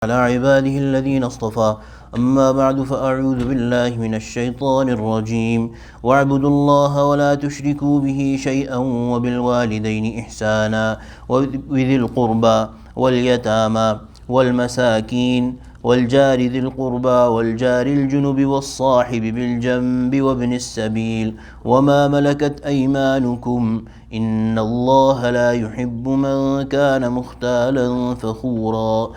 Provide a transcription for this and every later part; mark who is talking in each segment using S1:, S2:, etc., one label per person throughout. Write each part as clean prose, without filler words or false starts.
S1: على عباده الذين اصطفى أما بعد فأعوذ بالله من الشيطان الرجيم واعبدوا الله ولا تشركوا به شيئا وبالوالدين إحسانا وذي القربى واليتامى والمساكين والجار ذي القربى والجار الجنب والصاحب بالجنب وابن السبيل وما ملكت أيمانكم إن الله لا يحب من كان مختالا فخورا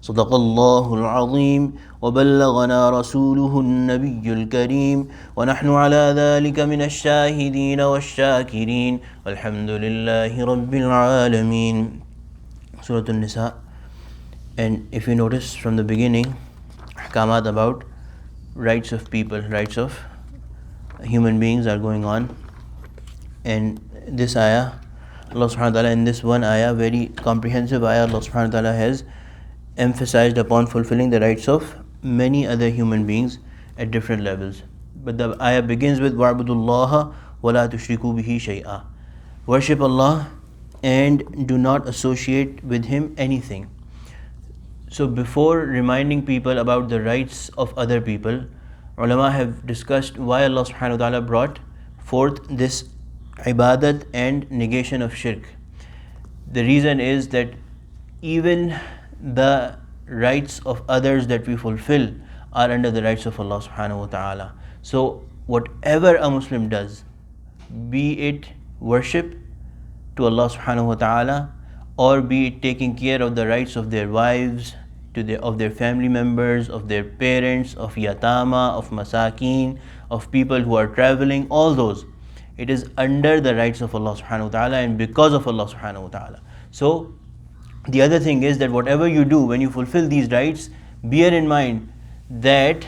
S1: صدق الله العظيم وبلغنا رسوله النبي الكريم ونحن على ذلك من الشاهدين والشاكرين والحمد لله رب العالمين. Surah Nisa. And if you notice from the beginning, ahkamat about rights of people, rights of human beings are going on. And this ayah, Allah subhanahu wa ta'ala, in this one ayah, very comprehensive ayah, Allah subhanahu wa ta'ala has emphasized upon fulfilling the rights of many other human beings at different levels. But the ayah begins with وَاعْبُدُوا اللَّهَ وَلَا تُشْرِكُوا بِهِ شَيْئًا. Worship Allah and do not associate with Him anything. So before reminding people about the rights of other people, ulama have discussed why Allah subhanahu wa ta'ala brought forth this ibadat and negation of shirk. The reason is that even the rights of others that we fulfill are under the rights of Allah subhanahu wa ta'ala. So whatever a Muslim does, be it worship to Allah subhanahu wa ta'ala, or be it taking care of the rights of their wives, of their family members, of their parents, of yatama, of masakin, of people who are traveling, all those, it is under the rights of Allah subhanahu wa ta'ala and because of Allah subhanahu wa ta'ala. So the other thing is that whatever you do, when you fulfill these rights, bear in mind that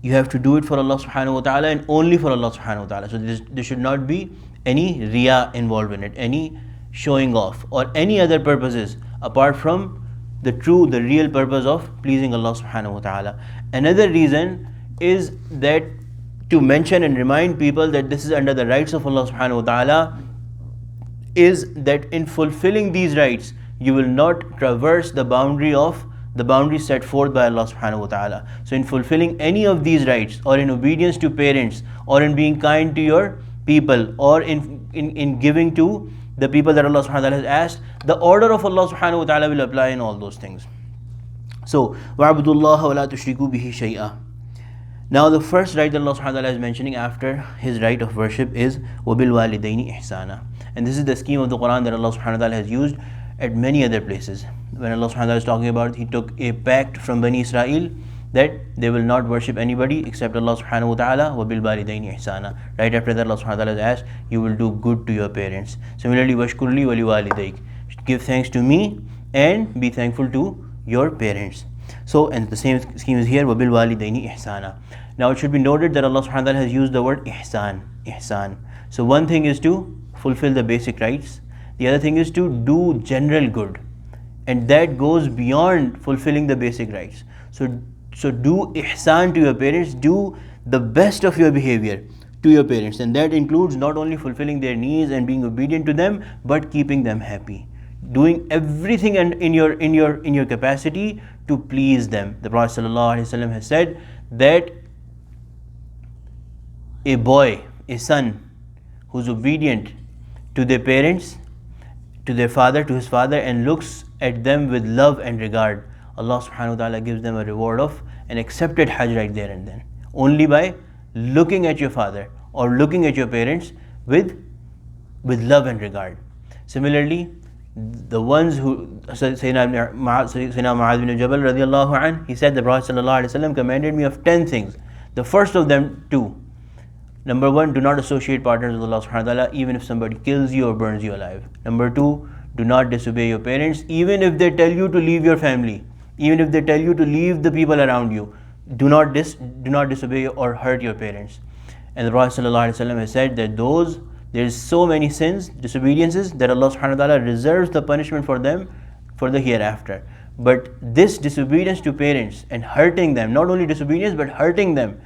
S1: you have to do it for Allah subhanahu wa ta'ala and only for Allah subhanahu wa ta'ala. So there should not be any riya involved in it, any showing off or any other purposes apart from the real purpose of pleasing Allah subhanahu wa ta'ala. Another reason is that to mention and remind people that this is under the rights of Allah subhanahu wa ta'ala is that in fulfilling these rights, you will not traverse the boundary set forth by Allah subhanahu wa ta'ala. So in fulfilling any of these rights, or in obedience to parents, or in being kind to your people, or in giving to the people that Allah subhanahu wa ta'ala has asked, the order of Allah subhanahu wa ta'ala will apply in all those things. So وَاعْبُدُوا اللَّهَ وَلَا تُشْرِكُوا بِهِ شَيْئًا. Now the first right that Allah subhanahu wa ta'ala is mentioning after His right of worship is وَبِالْوَالِدَيْنِ إِحْسَانًا. And this is the scheme of the Quran that Allah subhanahu wa ta'ala has used at many other places. When Allah subhanahu wa ta'ala is talking about, He took a pact from Bani Israel that they will not worship anybody except Allah subhanahu wa ta'ala. وَبِالْوَالِدَيْنِ إِحْسَانًا. Right after that, Allah subhanahu wa ta'ala has asked, you will do good to your parents. Similarly, وَاشْكُرْ لِي وَلِوَالِدَيْكَ. Give thanks to me and be thankful to your parents. So, and the same scheme is here, وَبِالْوَالِدَيْنِ إِحْسَانًا. Now it should be noted that Allah subhanahu wa ta'ala has used the word ihsan. So one thing is to fulfill the basic rights. The other thing is to do general good. And that goes beyond fulfilling the basic rights. So do ihsan to your parents, do the best of your behavior to your parents. And that includes not only fulfilling their needs and being obedient to them, but keeping them happy. Doing everything in your capacity to please them. The Prophet ﷺ has said that a boy, a son who's obedient to their parents, to their father, to his father, and looks at them with love and regard, Allah subhanahu wa ta'ala gives them a reward of an accepted hajj right there and then. Only by looking at your father or looking at your parents with love and regard. Similarly, the ones who, Sayyidina Mu'adh bin Jabal radiallahu anh, he said the Prophet sallallahu alaihi wasallam commanded me of 10 things. The first of them, 2. Number 1, do not associate partners with Allah subhanahu wa ta'ala even if somebody kills you or burns you alive. Number 2, do not disobey your parents even if they tell you to leave your family, even if they tell you to leave the people around you. Do not disobey or hurt your parents. And the Prophet sallallahu alaihi wasallam has said that there's so many sins, disobediences, that Allah subhanahu wa ta'ala reserves the punishment for them for the hereafter. But this disobedience to parents and hurting them, not only disobedience but hurting them,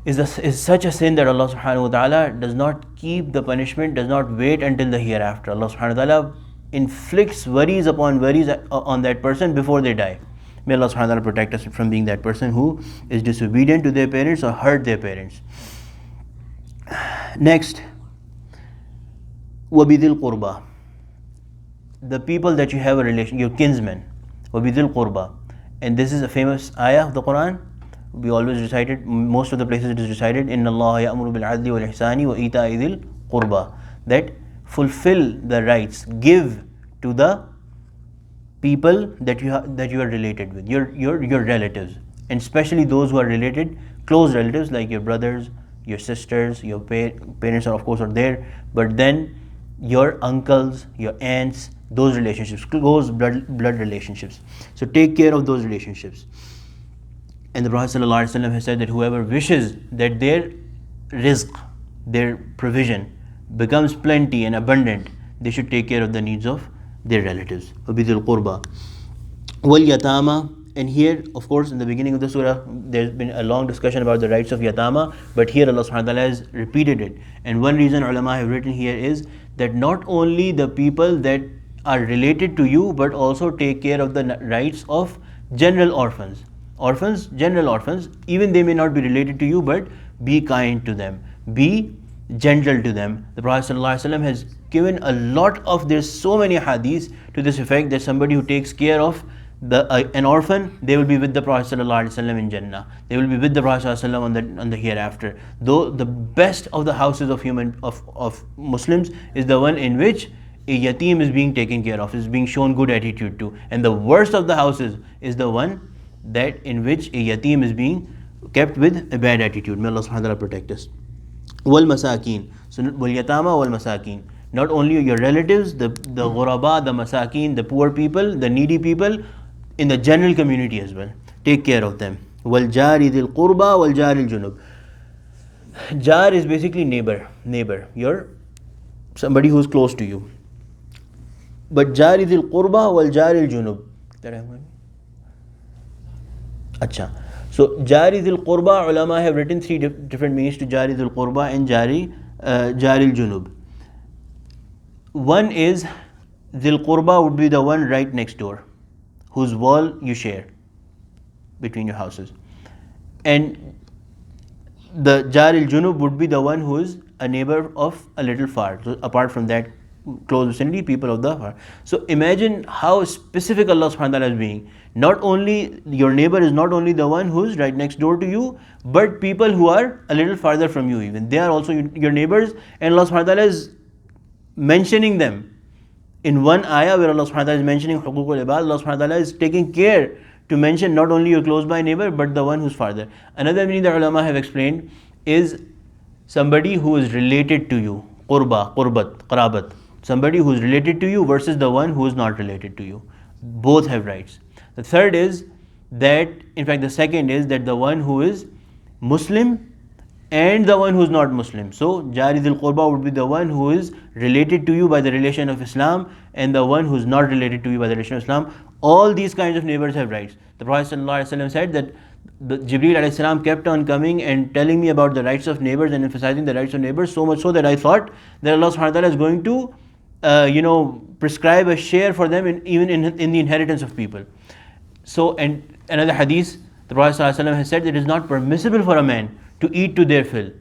S1: is such a sin that Allah subhanahu wa ta'ala does not keep the punishment, does not wait until the hereafter. Allah subhanahu wa ta'ala inflicts worries upon worries on that person before they die. May Allah subhanahu wa ta'ala protect us from being that person who is disobedient to their parents or hurt their parents. Next, وَبِذِي الْقُرْبَى, the people that you have a relation, your kinsmen. وَبِذِي الْقُرْبَى, and this is a famous ayah of the Quran. We always recite it, most of the places it is recited, إِنَّ اللَّهَ يَأْمُرُ بِالْعَدْلِ وَالْإِحْسَانِ وَإِيتَاءِ ذِي الْقُرْبَى, that fulfill the rights, give to the people that you are related with, your relatives, and especially those who are related, close relatives like your brothers, your sisters, your parents are of course are there, but then your uncles, your aunts, those relationships, close blood relationships. So take care of those relationships. And the Prophet ﷺ has said that whoever wishes that their rizq, their provision becomes plenty and abundant, they should take care of the needs of their relatives. وَبِذِي الْقُرْبَى وَالْيَتَامَى, and here of course in the beginning of the surah there's been a long discussion about the rights of yatama, but here Allah subhanahu wa ta'ala has repeated it. And one reason ulama have written here is that not only the people that are related to you, but also take care of the rights of general orphans. Orphans, general orphans, even they may not be related to you, but be kind to them, be gentle to them. The Prophet ﷺ has given a lot of, there's so many hadiths to this effect, that somebody who takes care of an orphan, they will be with the Prophet ﷺ in Jannah. They will be with the Prophet ﷺ on the hereafter. Though the best of the houses of Muslims is the one in which a yatim is being taken care of, is being shown good attitude to, and the worst of the houses is the one that in which a yatim is being kept with a bad attitude. May Allah subhanahu wa ta'ala protect us. Wal masakeen, so wal yatama wal masakeen, not only your relatives, the ghuraba, the masakeen, the poor people, the needy people in the general community as well, take care of them. Wal jari dhil qurba wal jari al junub. Jar is basically neighbor, your somebody who is close to you. But jari dhil qurba wal jari al junub. Acha. So jari dhil qurba, ulama have written three different meanings to jari dhil qurba and jari al junub. One is dhil qurba would be the one right next door, whose wall you share between your houses, and the jari al junub would be the one who is a neighbor of a little far, so apart from that close vicinity, people of the far. So imagine how specific Allah subhanahu wa ta'ala is being. Not only your neighbor is not only the one who's right next door to you, but people who are a little farther from you, even they are also your neighbors, and Allah subhanahu wa ta'ala is mentioning them in one ayah where Allah subhanahu wa ta'ala is mentioning huququl ibad. Allah subhanahu wa ta'ala is taking care to mention not only your close by neighbor, but the one who's farther. Another meaning that ulama have explained is somebody who is related to you, qurba, qurbat, qarabat, somebody who is related to you versus the one who is not related to you. Both have rights. The third is that, in fact the second is that the one who is Muslim and the one who is not Muslim. So jari dhil qurba would be the one who is related to you by the relation of Islam, and the one who is not related to you by the relation of Islam. All these kinds of neighbors have rights. The Prophet ﷺ said that Jibreel alayhi salam kept on coming and telling me about the rights of neighbors and emphasizing the rights of neighbors, so much so that I thought that Allah subhanahu wa ta'ala is going to prescribe a share for them even in the inheritance of people. So, and another hadith, the Prophet ﷺ has said that it is not permissible for a man to eat to their fill,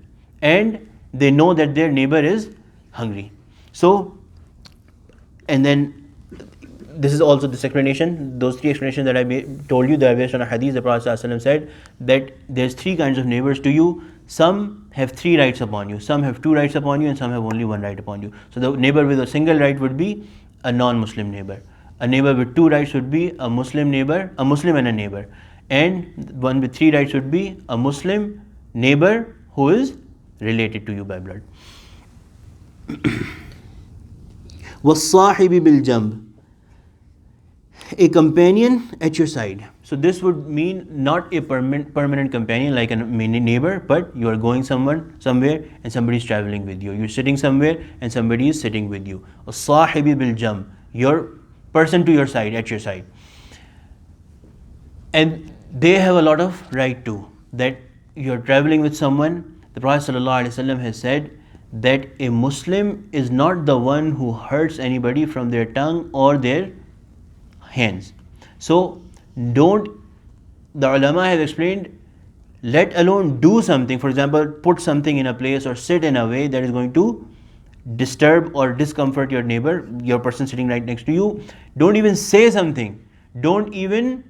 S1: and they know that their neighbor is hungry. So, and then this is also this explanation, those three explanations that I told you, they are based on a hadith. The Prophet ﷺ said that there's three kinds of neighbors to you. Some have three rights upon you, some have two rights upon you, and some have only one right upon you. So the neighbor with a single right would be a non-Muslim neighbor. A neighbor with two rights would be a Muslim neighbor, a Muslim and a neighbor. And one with three rights would be a Muslim neighbor who is related to you by blood. وَالصَّاحِبِ بِالْجَنْبِ, a companion at your side. So this would mean not a permanent companion like a neighbor, but you are going somewhere and somebody is traveling with you. You're sitting somewhere and somebody is sitting with you. الصَّاحِبِ بِالْجَنْبِ, your person to your side, at your side. And they have a lot of right to that. You're traveling with someone. The Prophet ﷺ has said that a Muslim is not the one who hurts anybody from their tongue or their hands. So don't, the ulama have explained, let alone do something, for example, put something in a place or sit in a way that is going to disturb or discomfort your neighbor, your person sitting right next to you. Don't even say something. Don't even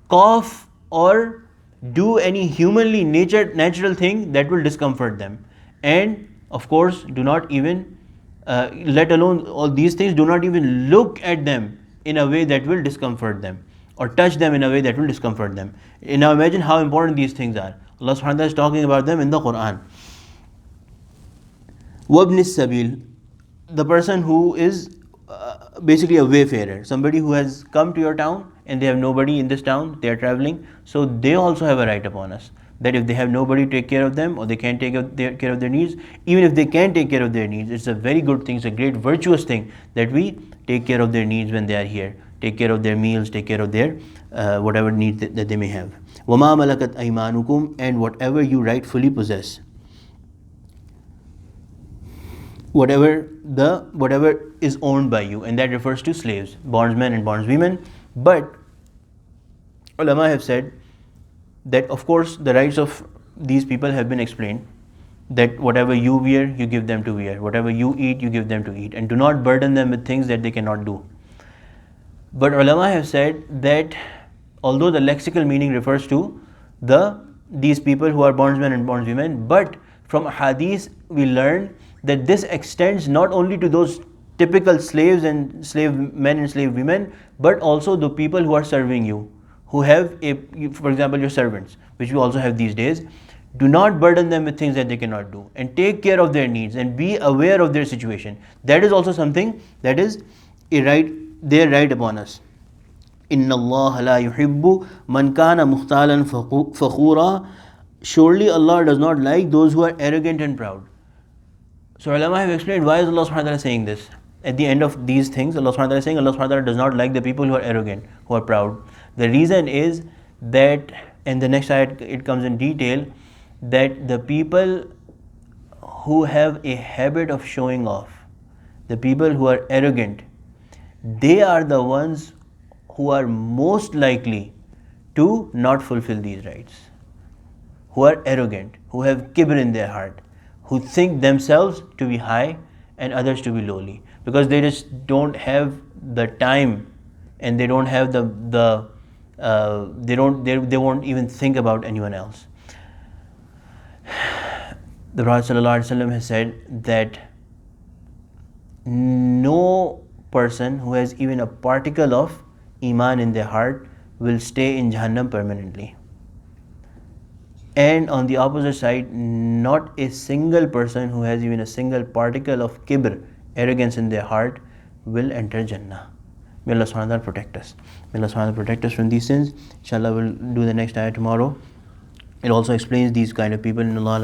S1: cough or do any humanly natural thing that will discomfort them. And of course, do not even, let alone all these things, do not even look at them in a way that will discomfort them, or touch them in a way that will discomfort them. Now imagine how important these things are. Allah subhanahu wa ta'ala is talking about them in the Quran. Wabn sabil, the person who is basically a wayfarer, somebody who has come to your town and they have nobody in this town, they are traveling, so they also have a right upon us, that if they have nobody to take care of them, or they can't take care of their needs, even if they can take care of their needs, it's a very good thing, it's a great virtuous thing that we take care of their needs when they are here, take care of their meals, take care of their whatever needs that they may have. وَمَا مَلَكَتْ أَيْمَانُكُمْ, and whatever you rightfully possess, whatever is owned by you, and that refers to slaves, bondsmen and bondswomen. But ulama have said that of course the rights of these people have been explained, that whatever you wear, you give them to wear, whatever you eat, you give them to eat, and do not burden them with things that they cannot do. But ulama have said that although the lexical meaning refers to these people who are bondsmen and bondswomen, but from hadith we learn that this extends not only to those typical slaves and slave men and slave women, but also the people who are serving you, who have for example, your servants, which we also have these days. Do not burden them with things that they cannot do, and take care of their needs and be aware of their situation. That is also something that is their right upon us. إِنَّ اللَّهَ لَا يُحِبُّ مَنْ كَانَ مُخْتَالًا فَخُورًا. Surely Allah does not like those who are arrogant and proud. So ulama have explained, why is Allah subhanahu wa ta'ala saying this? At the end of these things, Allah subhanahu wa ta'ala is saying Allah subhanahu wa ta'ala does not like the people who are arrogant, who are proud. The reason is that, and the next ayat it comes in detail, that the people who have a habit of showing off, the people who are arrogant, they are the ones who are most likely to not fulfill these rights. Who are arrogant, who have kibr in their heart, who think themselves to be high and others to be lowly, because they just don't have the time, and they don't have they won't even think about anyone else. The Prophet ﷺ has said that no person who has even a particle of iman in their heart will stay in Jahannam permanently. And on the opposite side, not a single person who has even a single particle of kibr, arrogance in their heart, will enter Jannah. May Allah subhanahu wa ta'ala protect us. May Allah subhanahu wa ta'ala protect us from these sins. Inshallah, we'll do the next ayah tomorrow. It also explains these kind of people. إِنَّ اللَّهَ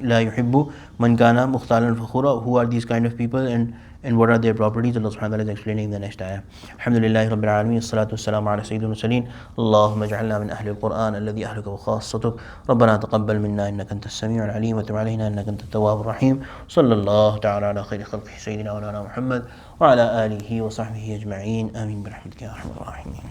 S1: لَا يُحِبُّ مَنْ كَانَ مُخْتَالًا فَخُورًا. Who are these kind of people, and what are their properties? Allah subhanahu wa ta'ala is explaining in the next ayah. Alhamdulillahi Rabbil Alameen. As-salatu was-salamu ala Sayyidil Mursaleen. Allahumma ij'alna min ahli al-Qur'an alladhi ahluka wa khassatuk. Rabbana taqabbal minna innaka antas sami'ul alim wa tub alayna innaka antat tawwabur rahim. Sallallahu ta'ala ala khayri khalqihi Sayyidina wa lana Muhammad wa ala alihi wa sahbihi ajma'in. Ameen bi rahmatika ya arhamar rahimin.